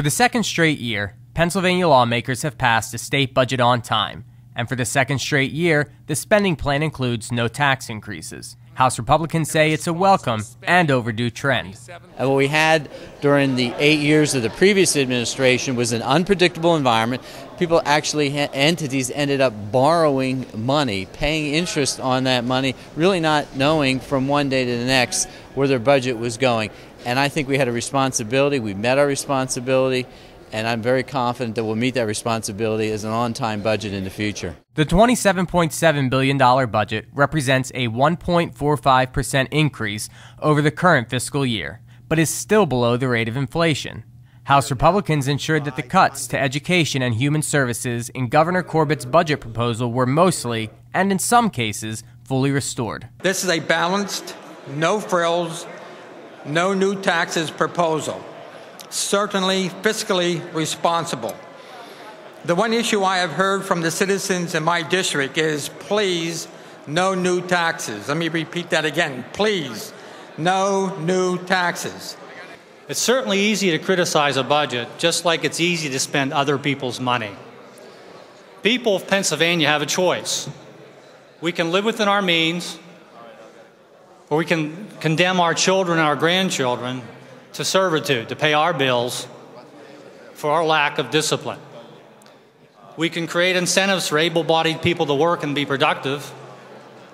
For the second straight year, Pennsylvania lawmakers have passed a state budget on time, and for the second straight year, the spending plan includes no tax increases. House Republicans say it's a welcome and overdue trend. And what we had during the 8 years of the previous administration was an unpredictable environment. People actually, entities ended up borrowing money, paying interest on that money, really not knowing from one day to the next where their budget was going. And I think we had a responsibility. We met our responsibility. And I'm very confident that we'll meet that responsibility as an on-time budget in the future. The $27.7 billion budget represents a 1.45% increase over the current fiscal year, but is still below the rate of inflation. House Republicans ensured that the cuts to education and human services in Governor Corbett's budget proposal were mostly, and in some cases, fully restored. This is a balanced, no frills, no new taxes proposal. Certainly fiscally responsible. The one issue I have heard from the citizens in my district is, please, no new taxes. Let me repeat that again. Please, no new taxes. It's certainly easy to criticize a budget, just like it's easy to spend other people's money. People of Pennsylvania have a choice. We can live within our means, or we can condemn our children and our grandchildren to servitude, to pay our bills for our lack of discipline. We can create incentives for able-bodied people to work and be productive,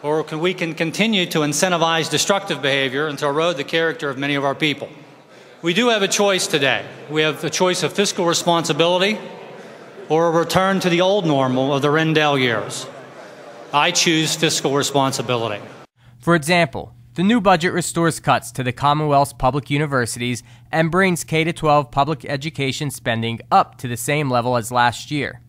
or we can continue to incentivize destructive behavior and to erode the character of many of our people. We do have a choice today. We have the choice of fiscal responsibility or a return to the old normal of the Rendell years. I choose fiscal responsibility. For example, the new budget restores cuts to the Commonwealth's public universities and brings K-12 public education spending up to the same level as last year.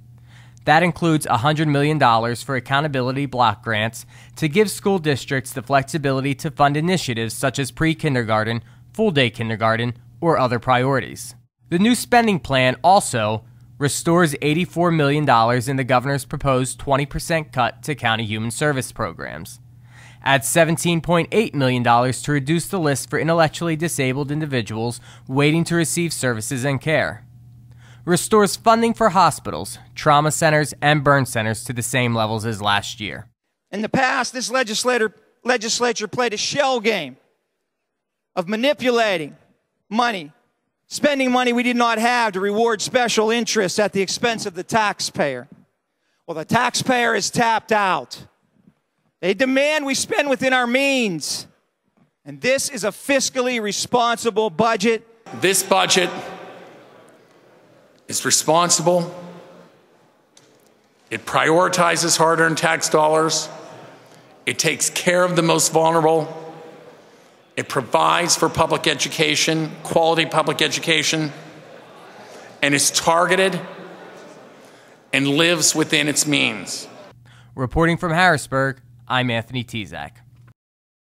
That includes $100 million for accountability block grants to give school districts the flexibility to fund initiatives such as pre-kindergarten, full-day kindergarten, or other priorities. The new spending plan also restores $84 million in the governor's proposed 20% cut to county human service programs. Adds $17.8 million to reduce the list for intellectually disabled individuals waiting to receive services and care. Restores funding for hospitals, trauma centers, and burn centers to the same levels as last year. In the past, this legislature played a shell game of manipulating money, spending money we did not have to reward special interests at the expense of the taxpayer. Well, the taxpayer is tapped out. They demand we spend within our means. And this is a fiscally responsible budget. This budget is responsible. It prioritizes hard-earned tax dollars. It takes care of the most vulnerable. It provides for public education, quality public education, and is targeted and lives within its means. Reporting from Harrisburg, I'm Anthony Tezak.